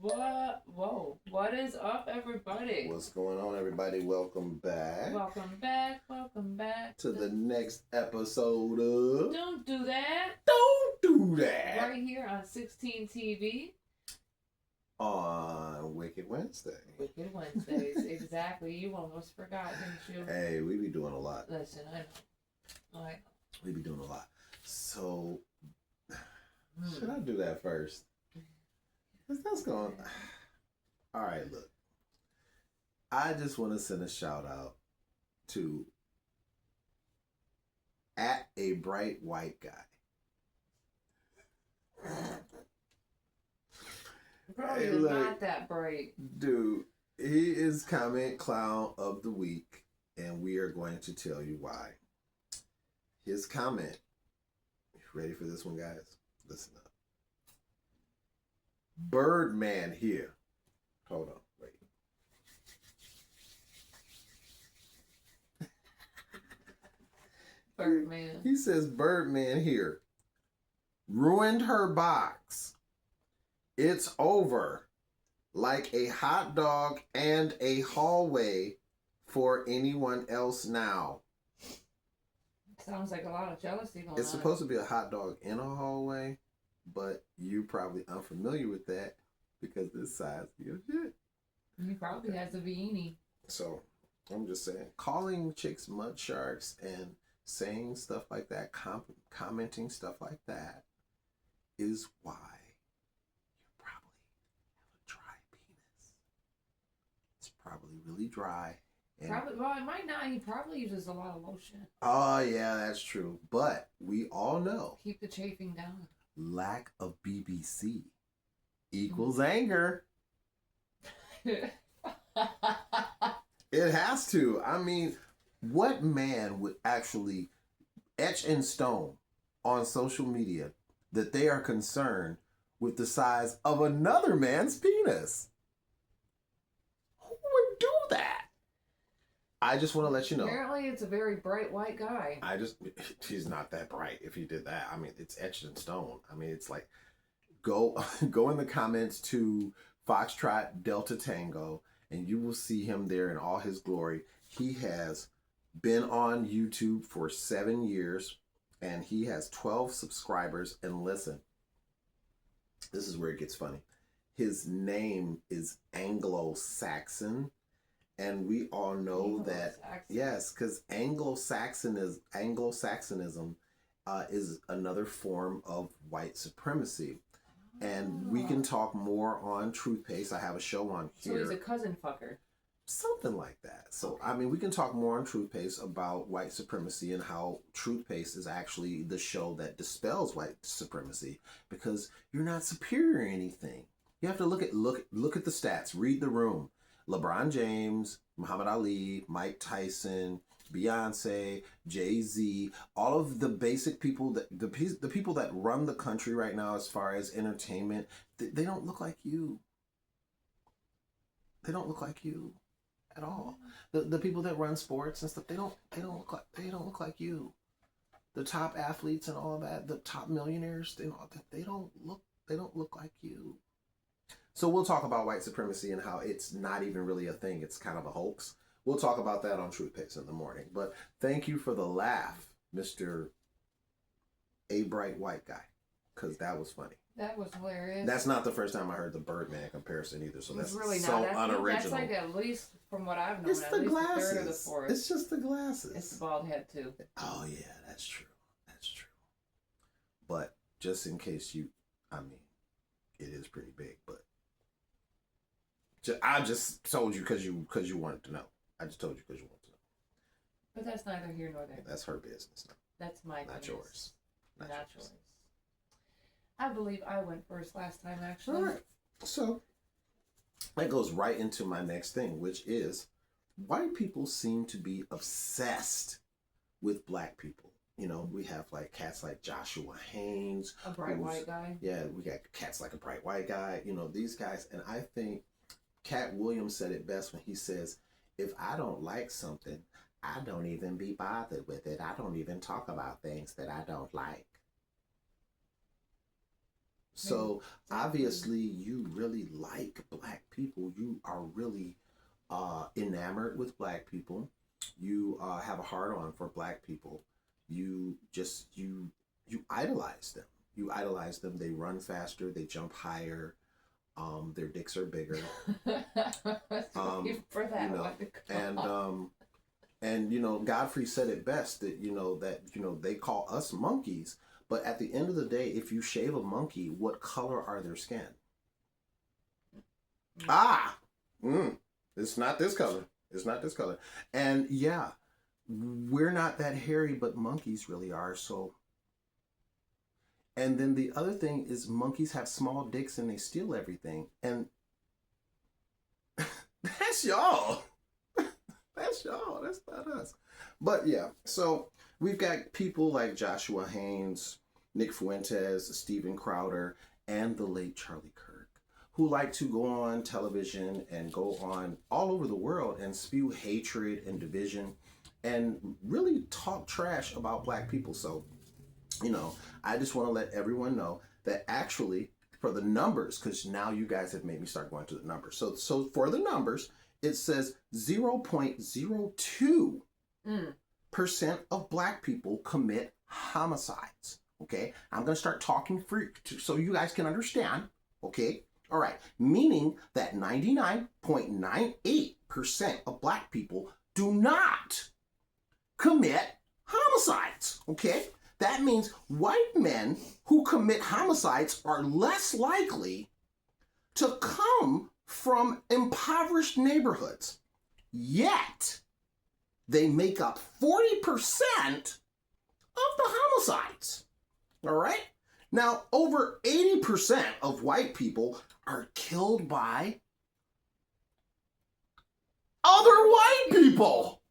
What? Whoa. What is up, everybody? What's going on, everybody? Welcome back. Welcome back. Welcome back to the next episode of Don't Do That. Don't Do That. Right here on 16 TV. On Wicked Wednesday. Wicked Wednesdays. Exactly. You almost forgot, didn't you? Hey, we be doing a lot. Listen, I know. We be doing a lot. So, should I do that first? That's going. All right, look. I just want to send a shout out to at a bright white guy. Probably hey, not that bright. Dude, he is comment clown of the week, and we are going to tell you why. His comment. Ready for this one, guys? Listen up. Birdman here. Hold on, wait. Birdman. He says Birdman here. Ruined her box. It's over. Like a hot dog and a hallway for anyone else now. Sounds like a lot of jealousy going on. It's supposed to be a hot dog in a hallway, but you're probably unfamiliar with that because this size gives shit. He probably has a beanie. So, I'm just saying, calling chicks mud sharks and saying stuff like that, commenting stuff like that, is why you probably have a dry penis. It's probably really dry. Probably, well, it might not. He probably uses a lot of lotion. Oh, yeah, that's true. But we all know. Keep the chafing down. Lack of BBC equals anger. It has to. I mean, what man would actually etch in stone on social media that they are concerned with the size of another man's penis? Who would do that? I just want to let you know. Apparently, it's a very bright white guy. He's not that bright if he did that. I mean, it's etched in stone. I mean, it's like, go in the comments to Foxtrot Delta Tango, and you will see him there in all his glory. He has been on YouTube for 7 years, and he has 12 subscribers. And listen, this is where it gets funny. His name is Anglo-Saxon. And we all know that, yes, because Anglo-Saxonism is another form of white supremacy. And we can talk more on Truth Paste. I have a show on here. So he's a cousin fucker. Something like that. So, I mean, we can talk more on Truth Paste about white supremacy and how Truth Paste is actually the show that dispels white supremacy, because you're not superior in anything. You have to look at the stats, read the room. LeBron James, Muhammad Ali, Mike Tyson, Beyonce, Jay-Z, all of the basic people that the people that run the country right now as far as entertainment, they don't look like you. They don't look like you at all. The people that run sports and stuff, they don't look like you. The top athletes and all of that, the top millionaires, they don't look like you. So we'll talk about white supremacy and how it's not even really a thing. It's kind of a hoax. We'll talk about that on Truth Picks in the morning. But thank you for the laugh, Mr. A Bright White Guy, because that was funny. That was hilarious. That's not the first time I heard the Birdman comparison either, so that's really so not. unoriginal. That's like, at least from what I've known, it's at the least glasses. a third of the fourth. It's just the glasses. It's the bald head too. Oh yeah, that's true. That's true. But just in case it is pretty big, but I just told you because you wanted to know. I just told you because you wanted to know. But that's neither here nor there. That's her business. No. That's my not business. Yours. Not yours. I believe I went first last time, actually. All right. So that goes right into my next thing, which is white people seem to be obsessed with black people. You know, we have like cats like Joshua Haynes. A bright white guy. Yeah, we got cats like a bright white guy. You know, these guys. And I think Cat Williams said it best when he says, if I don't like something, I don't even be bothered with it. I don't even talk about things that I don't like. So obviously you really like black people. You are really enamored with black people. You have a heart on for black people. You just you idolize them. You idolize them. They run faster. They jump higher. Their dicks are bigger. For that you know, one. and Godfrey said it best that they call us monkeys, but at the end of the day, if you shave a monkey, what color are their skin? It's not this color. It's not this color. And yeah, we're not that hairy, but monkeys really are. So, and then the other thing is monkeys have small dicks and they steal everything. And that's y'all. That's y'all. That's not us. But yeah, so we've got people like Joshua Haynes, Nick Fuentes, Steven Crowder, and the late Charlie Kirk, who like to go on television and go on all over the world and spew hatred and division and really talk trash about black people. So, I just want to let everyone know that actually for the numbers, because now you guys have made me start going to the numbers. So for the numbers, it says 0.02% of black people commit homicides. Okay, I'm going to start talking so you guys can understand. Okay, all right, meaning that 99.98% of black people do not commit homicides. Okay, that means white men who commit homicides are less likely to come from impoverished neighborhoods. Yet, they make up 40% of the homicides. All right? Now, over 80% of white people are killed by other white people.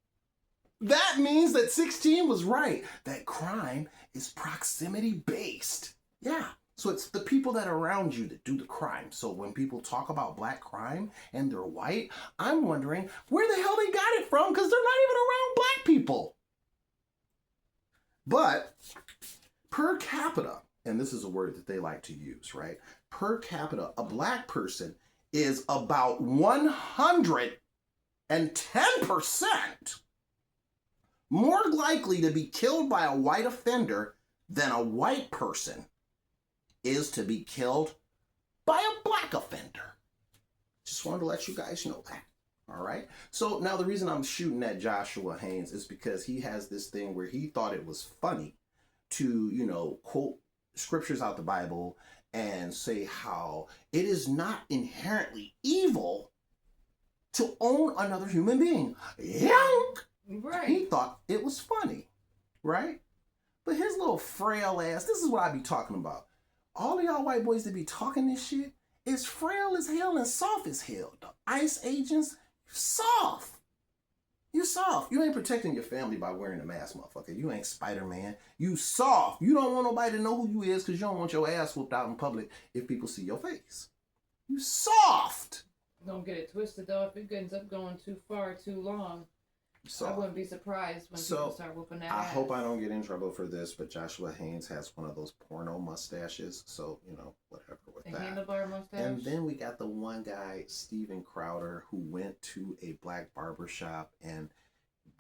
That means that 16 was right, that crime is proximity based. Yeah. So it's the people that are around you that do the crime. So when people talk about black crime and they're white, I'm wondering where the hell they got it from, because they're not even around black people. But per capita, and this is a word that they like to use, right? Per capita, a black person is about 110% more likely to be killed by a white offender than a white person is to be killed by a black offender. Just wanted to let you guys know that. All right. So now the reason I'm shooting at Joshua Haynes is because he has this thing where he thought it was funny to, quote scriptures out the Bible and say how it is not inherently evil to own another human being. Yank! Right. He thought it was funny, right? But his little frail ass, this is what I be talking about. All of y'all white boys that be talking this shit is frail as hell and soft as hell. The ICE agents, soft. You soft. You ain't protecting your family by wearing a mask, motherfucker. You ain't Spider-Man. You soft. You don't want nobody to know who you is because you don't want your ass whooped out in public if people see your face. You soft. Don't get it twisted, though. If it ends up going too far, too long, I wouldn't be surprised when people start whooping that ass. I hope I don't get in trouble for this, but Joshua Haynes has one of those porno mustaches, so, whatever with that. Handlebar mustache? And then we got the one guy, Steven Crowder, who went to a black barbershop and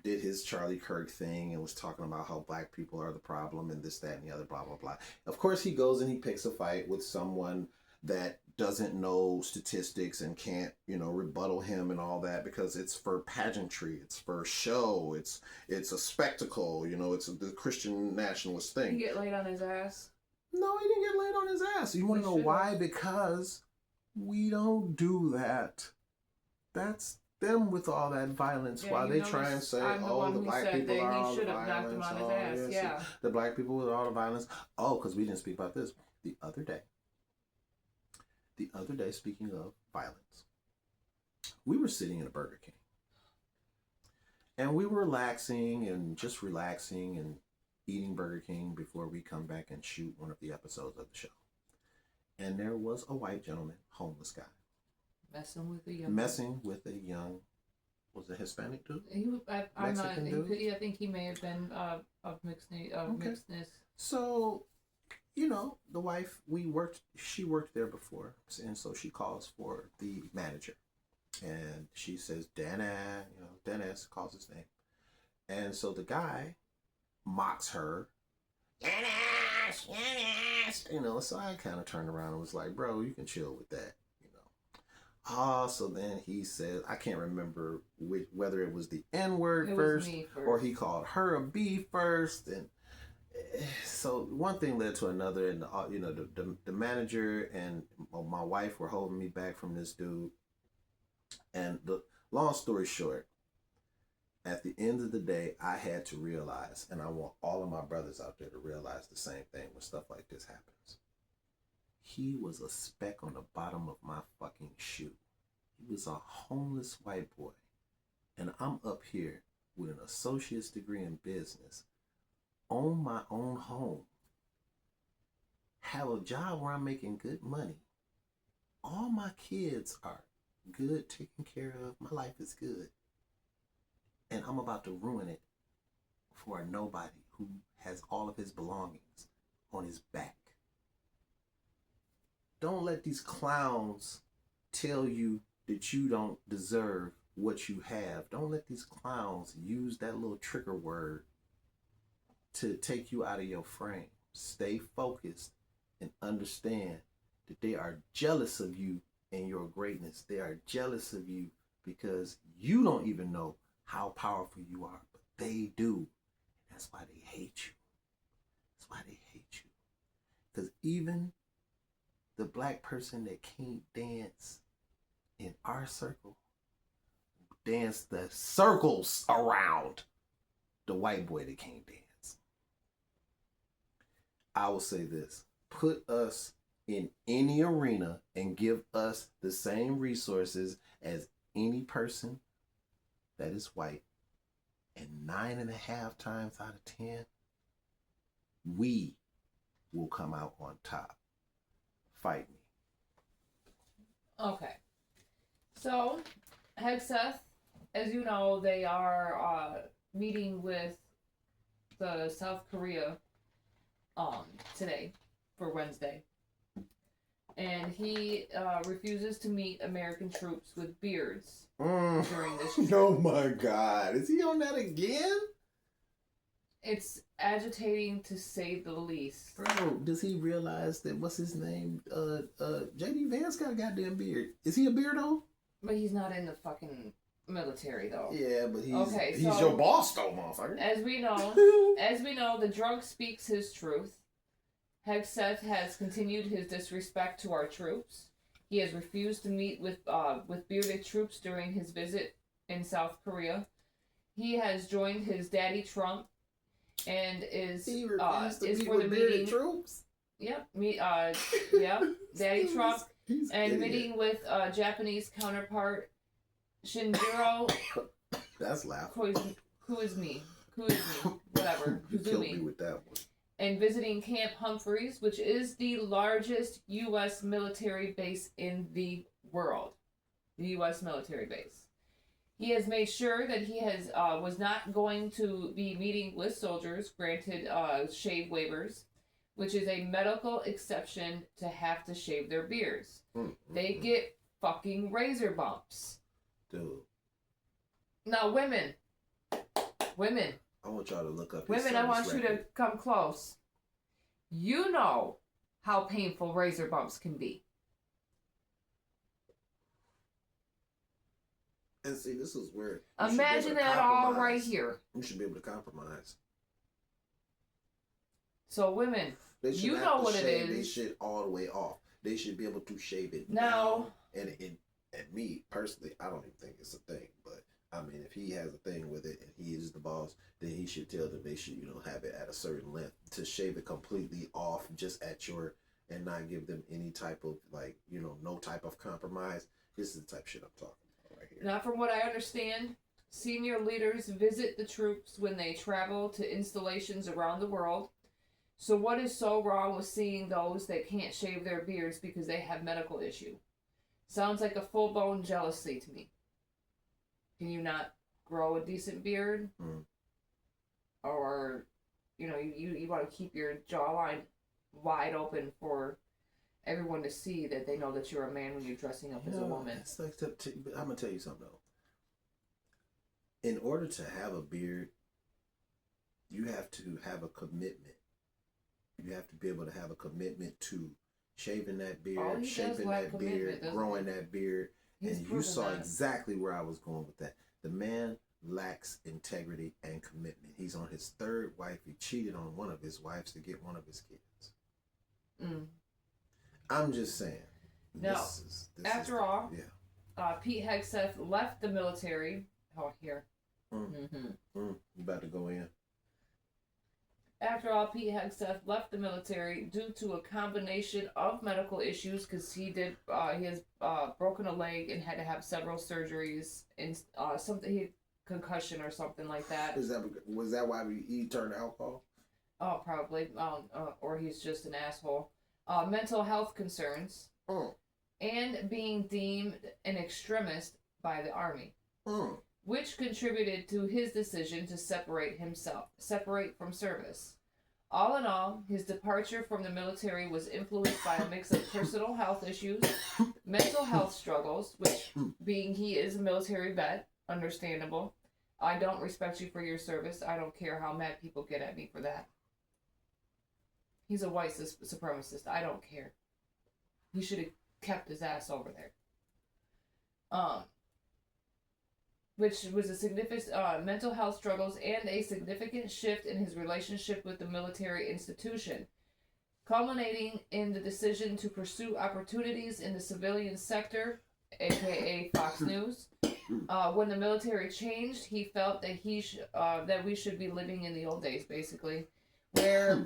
did his Charlie Kirk thing and was talking about how black people are the problem and this, that, and the other, blah, blah, blah. Of course, he goes and he picks a fight with someone that doesn't know statistics and can't, rebuttal him and all that because it's for pageantry, it's for show, it's a spectacle, it's the Christian nationalist thing. Did he get laid on his ass? No, he didn't get laid on his ass. You want to know why? Because we don't do that. That's them with all that violence. While they try and say, the black people are all the violence. Knocked him on his ass. The black people with all the violence. Oh, because we didn't speak about this the other day. Speaking of violence, we were sitting in a Burger King and we were relaxing and eating Burger King before we come back and shoot one of the episodes of the show. And there was a white gentleman, homeless guy, messing with a young, was it Hispanic dude? I think he may have been of mixedness. So the wife, she worked there before. And so she calls for the manager. And she says, Dennis, Dennis calls his name. And so the guy mocks her. Dennis. So I kind of turned around and was like, bro, you can chill with that. So then he said, I can't remember whether it was the N word first or he called her a B first. And so one thing led to another. And, the manager and my wife were holding me back from this dude. And the long story short, at the end of the day, I had to realize, and I want all of my brothers out there to realize the same thing when stuff like this happens. He was a speck on the bottom of my fucking shoe. He was a homeless white boy. And I'm up here with an associate's degree in business, own my own home, have a job where I'm making good money. All my kids are good, taken care of. My life is good. And I'm about to ruin it for a nobody who has all of his belongings on his back. Don't let these clowns tell you that you don't deserve what you have. Don't let these clowns use that little trigger word to take you out of your frame. Stay focused and understand that they are jealous of you and your greatness. They are jealous of you because you don't even know how powerful you are, but they do. That's why they hate you. That's why they hate you. Because even the black person that can't dance in our circle dance the circles around the white boy that can't dance. I will say this. Put us in any arena and give us the same resources as any person that is white, and 9.5 times out of 10, we will come out on top. Fight me. Okay. So, Hegseth, as you know, they are meeting with the South Korea today for Wednesday. And he refuses to meet American troops with beards during this trip. Oh my God. Is he on that again? It's agitating to say the least. Bro, does he realize that, what's his name? J.D. Vance got a goddamn beard. Is he a beardo? But he's not in the fucking military, though. Yeah, but he's your boss, though, motherfucker. As we know, the drunk speaks his truth. Hegseth has continued his disrespect to our troops. He has refused to meet with bearded troops during his visit in South Korea. He has joined his daddy Trump and is for the meeting. Troops? Yep. Daddy Trump and meeting with Japanese counterpart Shinjiro. That's loud. Who is me? Whatever. You killed me with that one. And visiting Camp Humphreys, which is the largest U.S. military base in the world. The U.S. military base. He has made sure that he was not going to be meeting with soldiers granted shave waivers, which is a medical exception to have to shave their beards. They get fucking razor bumps. Dude. Now, women. I want y'all to look up. Women, I want you to come close. You know how painful razor bumps can be. And see, this is where... Imagine that all right here. You should be able to compromise. So women, you know what it is. They should all the way off. They should be able to shave it now. And me, personally, I don't even think it's a thing. But, I mean, if he has a thing with it and he is the boss, then he should tell them they should, have it at a certain length. To shave it completely off just at your... And not give them any type of, no type of compromise. This is the type of shit I'm talking about. Now, from what I understand, senior leaders visit the troops when they travel to installations around the world. So what is so wrong with seeing those that can't shave their beards because they have medical issue? Sounds like a full-blown jealousy to me. Can you not grow a decent beard? Or, you want to keep your jawline wide open for everyone to see that they know that you're a man when you're dressing up as a woman. It's like I'm gonna tell you something though. In order to have a beard, you have to have a commitment. You have to be able to have a commitment to shaving that beard, shaping that beard, growing that beard. And you saw exactly where I was going with that. The man lacks integrity and commitment. He's on his third wife. He cheated on one of his wives to get one of his kids. I'm just saying. Now, after all, Pete Hegseth left the military. Oh, here. You about to go in. After all, Pete Hegseth left the military due to a combination of medical issues because he has broken a leg and had to have several surgeries and concussion or something like that. Was that why he turned to alcohol? Oh, probably. Or he's just an asshole. Mental health concerns and being deemed an extremist by the army, which contributed to his decision to separate from service. All in all, his departure from the military was influenced by a mix of personal health issues, mental health struggles, which, being he is a military vet, understandable. I don't respect you for your service. I don't care how mad people get at me for that. He's a white supremacist. I don't care. He should have kept his ass over there. Which was a significant mental health struggles and a significant shift in his relationship with the military institution, culminating in the decision to pursue opportunities in the civilian sector, aka Fox News. When the military changed, he felt that that we should be living in the old days, basically, where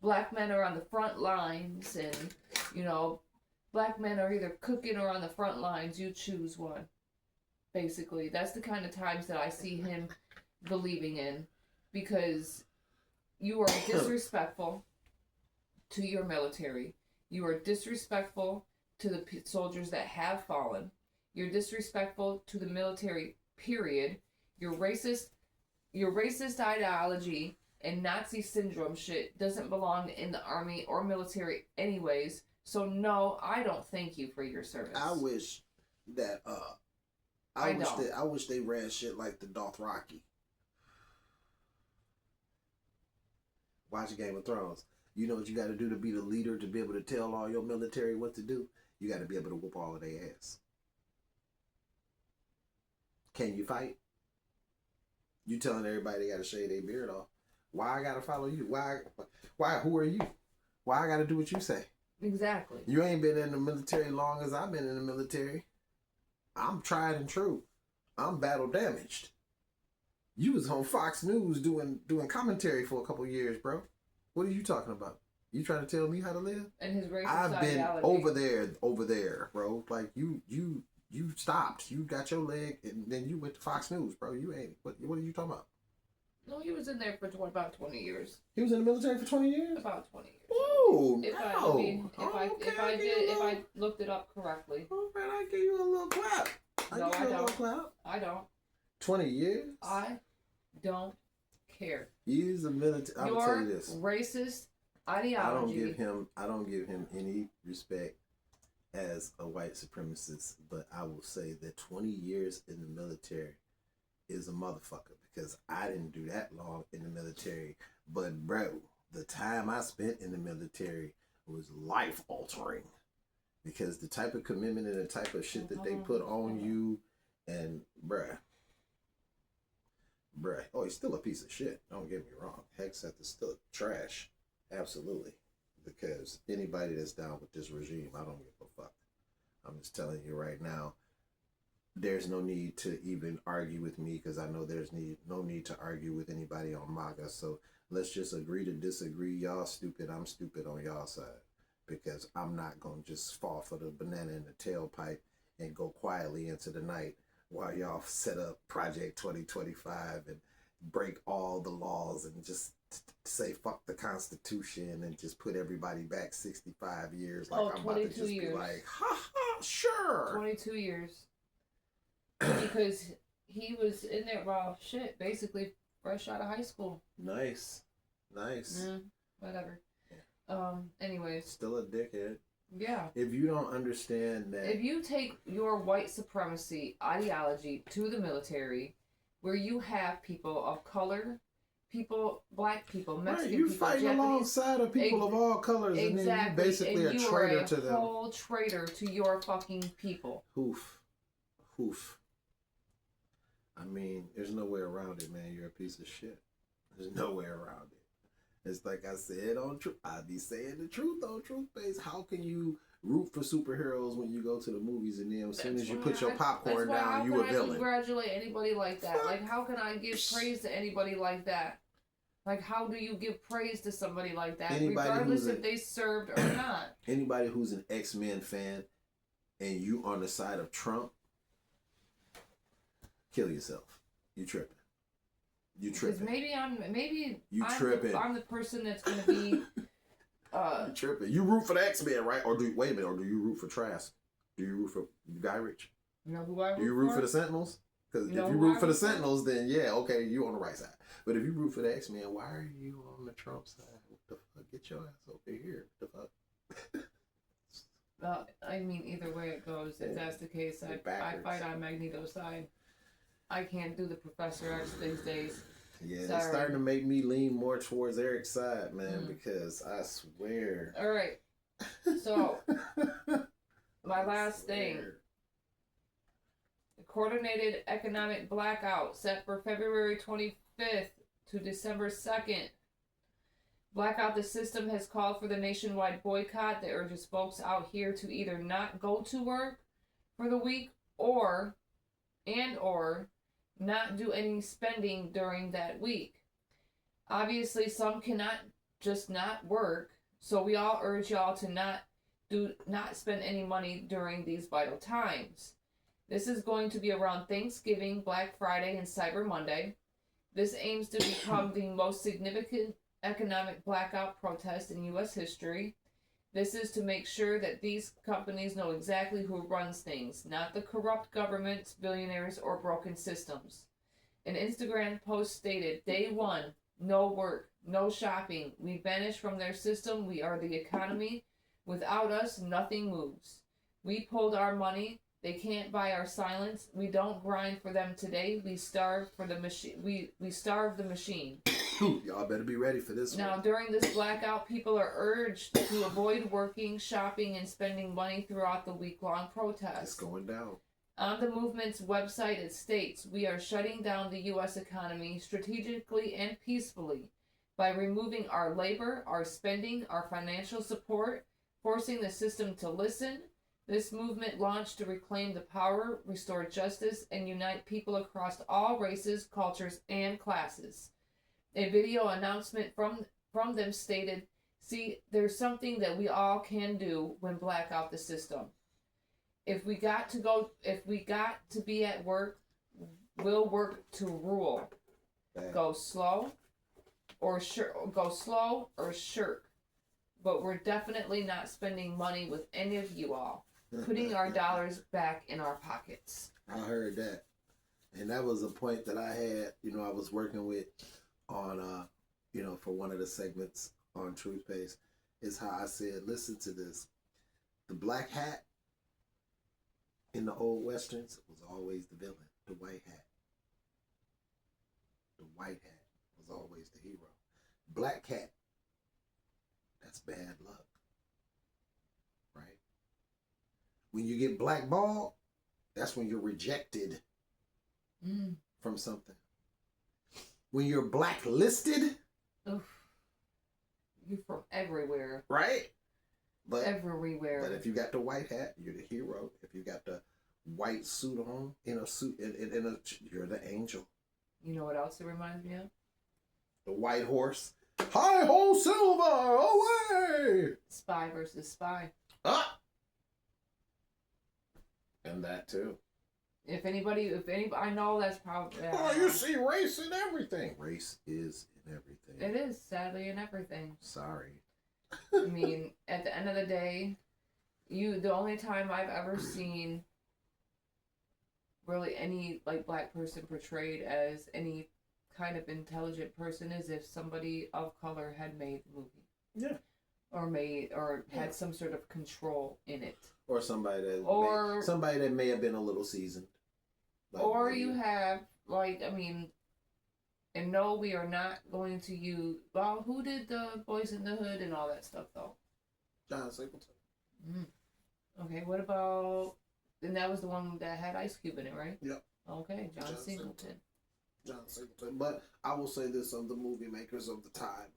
black men are on the front lines, and black men are either cooking or on the front lines. You choose one. Basically, that's the kind of times that I see him believing in, because you are disrespectful to your military. You are disrespectful to the soldiers that have fallen. You're disrespectful to the military, period. Your racist ideology and Nazi syndrome shit doesn't belong in the army or military anyways. So no, I don't thank you for your service. I wish that I wish they ran shit like the Dothraki. Watch Game of Thrones. You know what you got to do to be the leader, to be able to tell all your military what to do? You got to be able to whoop all of their ass. Can you fight? You telling everybody they got to shave their beard off. Why I got to follow you? Why? Who are you? Why I got to do what you say? Exactly. You ain't been in the military long as I've been in the military. I'm tried and true. I'm battle damaged. You was on Fox News doing commentary for a couple years, bro. What are you talking about? You trying to tell me how to live? And his racist I've been ideology. over there, bro. Like you stopped. You got your leg, and then you went to Fox News, bro. You ain't. What are you talking about? No, he was in there for about 20 years. He was in the military for 20 years? About 20 years. Whoa, if I looked it up correctly. Oh, man, I give you a little clap. I don't. I don't. 20 years? I don't care. He's a military. I'm gonna tell you this. Racist ideology. I don't give him any respect as a white supremacist, but I will say that 20 years in the military is a motherfucker, because I didn't do that long in the military. But bro, the time I spent in the military was life altering, because the type of commitment and the type of shit that they put on you, and bruh. Oh, he's still a piece of shit. Don't get me wrong. Hegseth is still trash. Absolutely. Because anybody that's down with this regime, I don't give a fuck. I'm just telling you right now, there's no need to even argue with me, because I know there's no need to argue with anybody on MAGA. So let's just agree to disagree. Y'all stupid, I'm stupid on y'all side, because I'm not going to just fall for the banana in the tailpipe and go quietly into the night while y'all set up Project 2025 and break all the laws and just say fuck the Constitution and just put everybody back 65 years. Like I'm about to just be like, ha ha, sure. 22 years. Because he was in there, well, shit, basically fresh out of high school. Nice. Yeah, whatever. Anyways. Still a dickhead. Yeah. If you don't understand that. If you take your white supremacy ideology to the military, where you have people of color, black people, Mexican you people, fighting Japanese, alongside of people of all colors, exactly, and then you basically and a you traitor are to them. A whole traitor to your fucking people. Hoof. I mean, there's no way around it, man. You're a piece of shit. There's no way around it. It's like I said on Truth. I be saying the truth on Truth Base. How can you root for superheroes when you go to the movies and then as soon as you put your popcorn down, you a villain? How can I congratulate anybody like that? Like, how can I give praise to anybody like that? Like, how do you give praise to somebody like that, regardless if they served or not? Anybody who's an X-Men fan and you on the side of Trump, kill yourself. You tripping. You tripping. I'm the person that's gonna be. You tripping. You root for the X-Men, right? Or do you root for Trask? Do you root for Guy Ritchie? You know who I root for? Do you root for the Sentinels? Because if you root for the Sentinels, then yeah, okay, you on the right side. But if you root for the X-Men, why are you on the Trump side? What the fuck? Get your ass over here. What the fuck? Well, I mean, either way it goes, if that's the case, I fight on Magneto's side. I can't do the Professor X these days. Yeah, it's starting to make me lean more towards Eric's side, man, because I swear. All right. So, my last thing. The coordinated economic blackout set for February 25th to December 2nd. Blackout the system has called for the nationwide boycott that urges folks out here to either not go to work for the week or not do any spending during that week. Obviously, some cannot just not work, so we all urge y'all to not spend any money during these vital times. This is going to be around Thanksgiving, Black Friday, and Cyber Monday. This aims to become the most significant economic blackout protest in U.S. history. This is to make sure that these companies know exactly who runs things, not the corrupt governments, billionaires, or broken systems. An Instagram post stated, "Day 1, no work, no shopping. We vanish from their system. We are the economy. Without us, nothing moves. We pulled our money. They can't buy our silence. We don't grind for them today. We starve for the machine. We starve the machine." Y'all better be ready for this Now, during this blackout, people are urged to avoid working, shopping, and spending money throughout the week-long protest. It's going down. On the movement's website, it states, "We are shutting down the U.S. economy strategically and peacefully by removing our labor, our spending, our financial support, forcing the system to listen. This movement launched to reclaim the power, restore justice, and unite people across all races, cultures, and classes." A video announcement from them stated, "See, there's something that we all can do when black out the system. If we got to be at work, we'll work to rule. Go slow or shirk. But we're definitely not spending money with any of you all. Putting our dollars back in our pockets." I heard that. And that was a point that I had, I was working with on, for one of the segments on Truth Base, is how I said, listen to this. The black hat in the old Westerns was always the villain. The white hat. The white hat was always the hero. Black hat, that's bad luck. Right? When you get blackballed, that's when you're rejected from something. When you're blacklisted, you're from everywhere. Right? But everywhere. But if you got the white hat, you're the hero. If you got the white suit on, you're the angel. You know what else it reminds me of? The white horse. Hi ho silver, away! Spy versus spy. Ah! And that too. If anybody, I know that's probably. You see race in everything. Race is in everything. It is, sadly, in everything. Sorry. I mean, at the end of the day, the only time I've ever seen really any black person portrayed as any kind of intelligent person is if somebody of color had made the movie. Yeah. or had some sort of control in it. Or somebody that may have been a little seasoned. Like, or maybe. You have, like, I mean, and no, we are not going to use, well, who did the Boys in the Hood and all that stuff, though? John Singleton. Okay, what about, and that was the one that had Ice Cube in it, right? Yep. Okay, John Singleton. John Singleton. But I will say this of the movie makers of the time.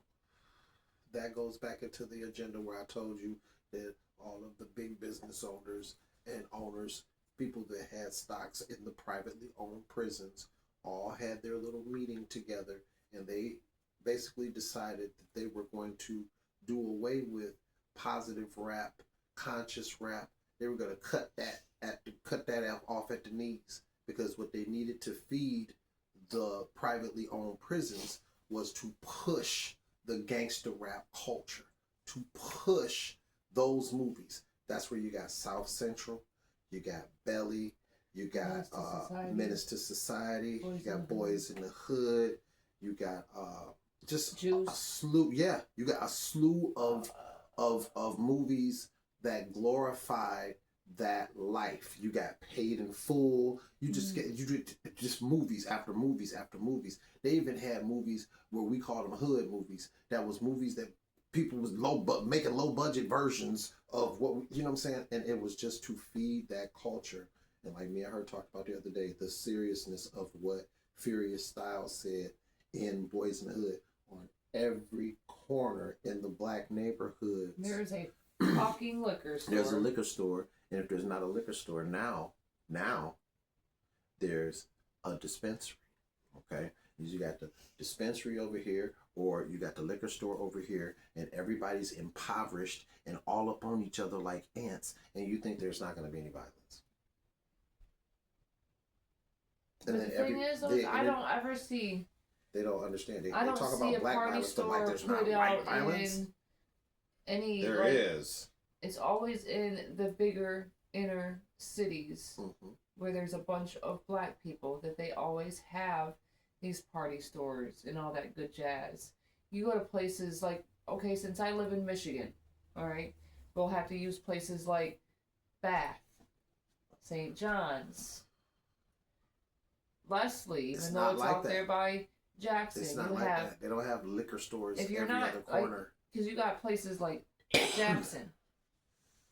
That goes back into the agenda where I told you that all of the big business owners and people that had stocks in the privately owned prisons, all had their little meeting together, and they basically decided that they were going to do away with positive rap, conscious rap. They were going to cut that off at the knees, because what they needed to feed the privately owned prisons was to push the gangster rap culture, to push those movies. That's where you got South Central, you got Belly, you got Menace to Society, you got Boys in the Hood, you got just Juice. A slew. Yeah, you got a slew of movies that glorify that life. You got Paid in Full. You just movies after movies after movies. They even had movies where we call them hood movies. That was movies that people was making low budget versions of what you know what I'm saying, and it was just to feed that culture. And like me and her talked about the other day, the seriousness of what Furious Styles said in Boys in the Hood. On every corner in the black neighborhoods, there's a fucking liquor store. There's a liquor store, and if there's not a liquor store now there's a dispensary. Okay, you got the dispensary over here, or you got the liquor store over here, and everybody's impoverished and all up on each other like ants, and you think there's not going to be any violence. And the thing is, I don't ever see. They don't understand. They talk about black violence, but like there's not white violence. There is. It's always in the bigger inner cities where there's a bunch of black people that they always have these party stores and all that good jazz. You go to places like, okay, since I live in Michigan, all right, we'll have to use places like Bath, St. John's, Leslie, even though it's out there by Jackson. It's not like that. They don't have liquor stores every other corner. Because you got places like Jackson,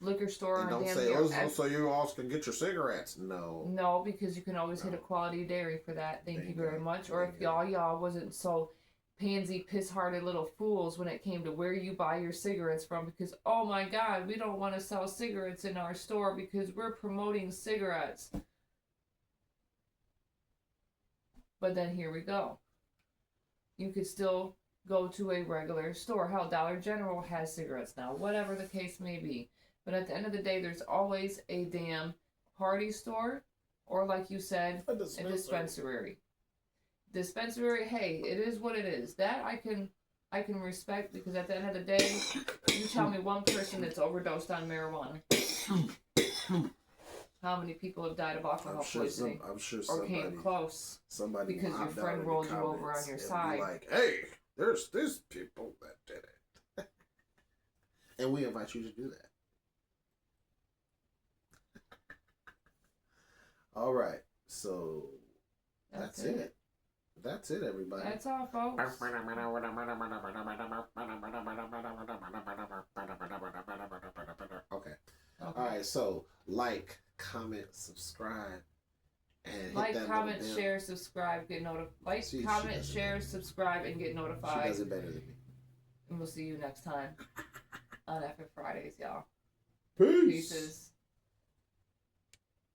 liquor store. And don't say, so you all can get your cigarettes. No. No, because you can always hit a quality dairy for that. Thank you very much. Or if y'all wasn't so pansy, piss-hearted little fools when it came to where you buy your cigarettes from. Because, oh my God, we don't want to sell cigarettes in our store because we're promoting cigarettes. But then here we go. You could still go to a regular store. Hell, Dollar General has cigarettes now, whatever the case may be. But at the end of the day, there's always a damn party store, or like you said, a dispensary. Dispensary, hey, it is what it is. That I can respect, because at the end of the day, you tell me one person that's overdosed on marijuana. How many people have died of alcohol poisoning? I'm sure somebody, or came close. Somebody because your friend rolled you over on your side. Like, hey, there's these people that did it. And we invite you to do that. All right. So that's it. That's it, everybody. That's all, folks. Okay. All right. So like, comment, subscribe, and like, comment, share, subscribe, get notified. Like, comment, share, subscribe, and get notified. She does it better than me. And we'll see you next time on Effing Fridays, y'all. Peace. Peaces.